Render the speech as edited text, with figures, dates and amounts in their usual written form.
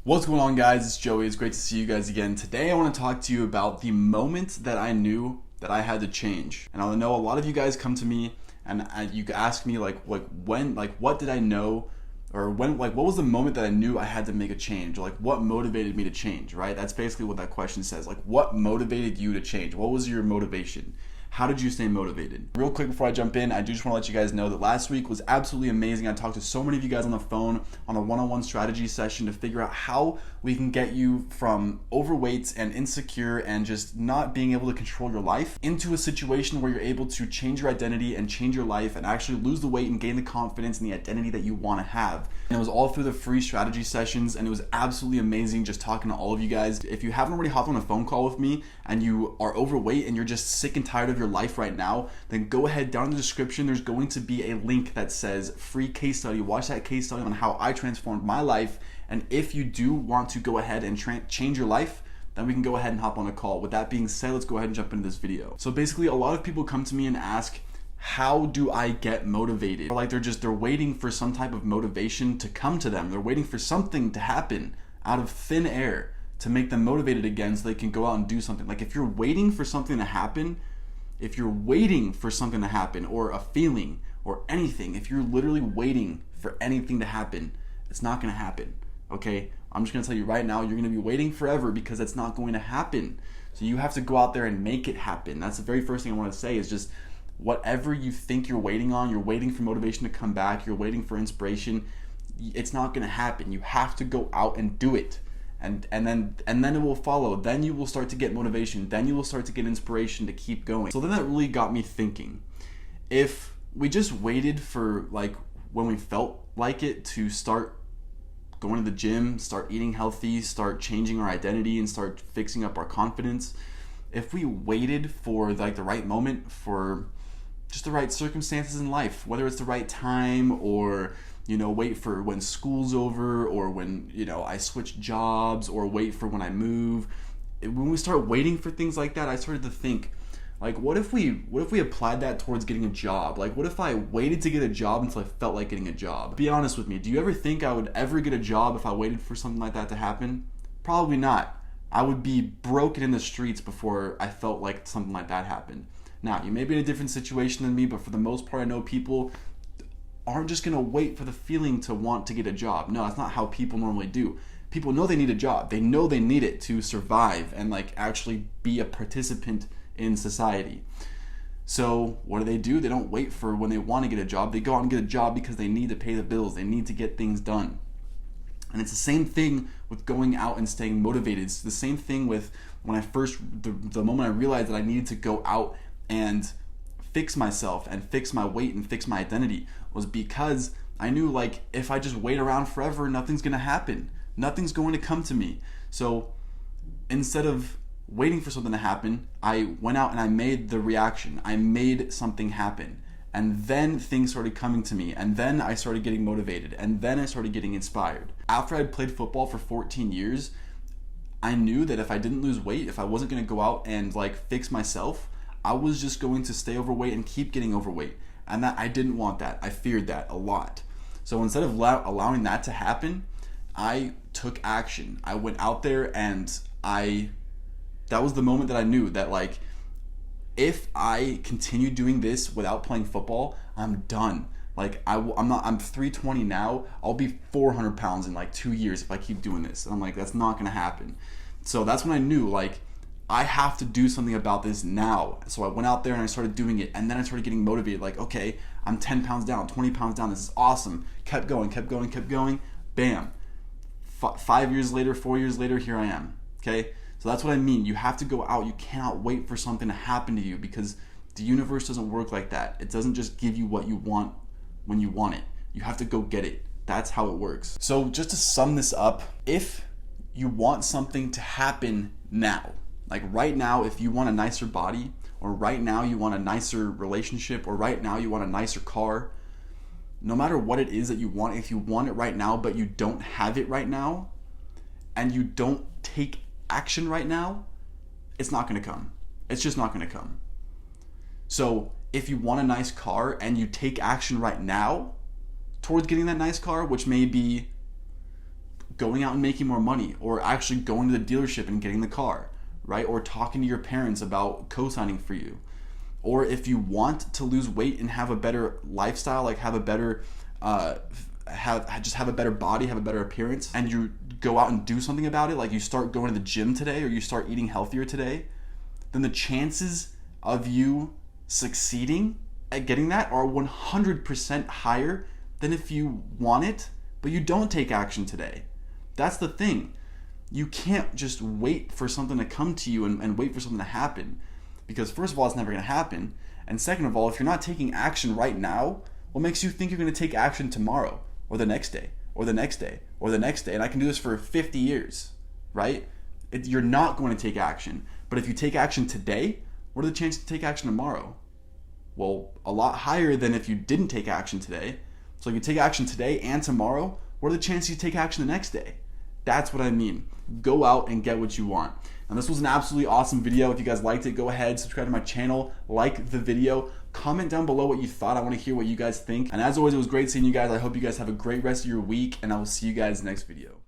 What's going on, guys? It's Joey. It's great to see you guys again. Today I want to talk to you about the moment that I knew that I had to change. And I know a lot of you guys come to me and you ask me what did I know, or what was the moment that I knew I had to make a change, or what motivated me to change, right? That's basically what that question says. What motivated you to change? What was your motivation? How did you stay motivated? Real quick before I jump in, I do just want to let you guys know that last week was absolutely amazing. I talked to so many of you guys on the phone on a one-on-one strategy session to figure out how we can get you from overweight and insecure and just not being able to control your life into a situation where you're able to change your identity and change your life and actually lose the weight and gain the confidence and the identity that you want to have. And it was all through the free strategy sessions, and it was absolutely amazing just talking to all of you guys. If you haven't already hopped on a phone call with me and you are overweight and you're just sick and tired of your life right now, then go ahead, down in the description there's going to be a link that says free case study. Watch that case study on how I transformed my life, and if you do want to go ahead and change your life, then we can go ahead and hop on a call. With that being said, let's go ahead and jump into this video. So basically, a lot of people come to me and ask, how do I get motivated? They're waiting for some type of motivation to come to them. They're waiting for something to happen out of thin air to make them motivated again so they can go out and do something. If you're waiting for something to happen, or a feeling or anything, if you're literally waiting for anything to happen, it's not gonna happen, okay? I'm just gonna tell you right now, you're gonna be waiting forever because it's not going to happen. So you have to go out there and make it happen. That's the very first thing I wanna say, is just whatever you think you're waiting on, you're waiting for motivation to come back, you're waiting for inspiration, it's not gonna happen. You have to go out and do it. And then it will follow. Then you will start to get motivation. Then you will start to get inspiration to keep going. So then that really got me thinking. If we just waited for when we felt like it to start going to the gym, start eating healthy, start changing our identity, and start fixing up our confidence, if we waited for the right moment, for just the right circumstances in life, whether it's the right time, or wait for when school's over, or when I switch jobs, or wait for when I move. When we start waiting for things like that, I started to think, what if we applied that towards getting a job? What if I waited to get a job until I felt like getting a job? Be honest with me, do you ever think I would ever get a job if I waited for something like that to happen? Probably not. I would be broken in the streets before I felt like something like that happened. Now, you may be in a different situation than me, but for the most part, I know people aren't just gonna wait for the feeling to want to get a job. No, that's not how people normally do. People know they need a job. They know they need it to survive and actually be a participant in society. So what do? They don't wait for when they want to get a job. They go out and get a job because they need to pay the bills. They need to get things done. And it's the same thing with going out and staying motivated. It's the same thing with when the moment I realized that I needed to go out and fix myself and fix my weight and fix my identity, was because I knew if I just wait around forever, nothing's gonna happen. Nothing's going to come to me. So instead of waiting for something to happen, I went out and I made the reaction. I made something happen. And then things started coming to me, and then I started getting motivated, and then I started getting inspired. After I'd played football for 14 years, I knew that if I didn't lose weight, if I wasn't gonna go out and fix myself, I was just going to stay overweight and keep getting overweight. And that I didn't want that. I feared that a lot. So instead of allowing that to happen, I took action. I went out there and that was the moment that I knew that if I continue doing this without playing football, I'm done. I'm 320 now. I'll be 400 pounds in 2 years if I keep doing this. And I'm that's not gonna happen. So that's when I knew I have to do something about this now. So I went out there and I started doing it, and then I started getting motivated. Okay, I'm 10 pounds down, 20 pounds down. This is awesome. Kept going. Bam. 5 years later, 4 years later, here I am. Okay, so that's what I mean. You have to go out. You cannot wait for something to happen to you, because the universe doesn't work like that. It doesn't just give you what you want when you want it. You have to go get it. That's how it works. So just to sum this up, if you want something to happen now, right now, if you want a nicer body, or right now you want a nicer relationship, or right now you want a nicer car, no matter what it is that you want, if you want it right now but you don't have it right now, and you don't take action right now, it's not gonna come. It's just not gonna come. So if you want a nice car and you take action right now towards getting that nice car, which may be going out and making more money, or actually going to the dealership and getting the car, right? Or talking to your parents about co-signing for you. Or if you want to lose weight and have a better lifestyle, like have a better have a better body, have a better appearance, and you go out and do something about it, like you start going to the gym today or you start eating healthier today, then the chances of you succeeding at getting that are 100% higher than if you want it, but you don't take action today. That's the thing. You can't just wait for something to come to you and wait for something to happen. Because first of all, it's never going to happen. And second of all, if you're not taking action right now, what makes you think you're going to take action tomorrow or the next day or the next day or the next day? And I can do this for 50 years, right? You're not going to take action. But if you take action today, what are the chances to take action tomorrow? Well, a lot higher than if you didn't take action today. So if you take action today and tomorrow, what are the chances you take action the next day? That's what I mean. Go out and get what you want. And this was an absolutely awesome video. If you guys liked it, go ahead, subscribe to my channel, like the video, comment down below what you thought. I want to hear what you guys think. And as always, it was great seeing you guys. I hope you guys have a great rest of your week, and I will see you guys next video.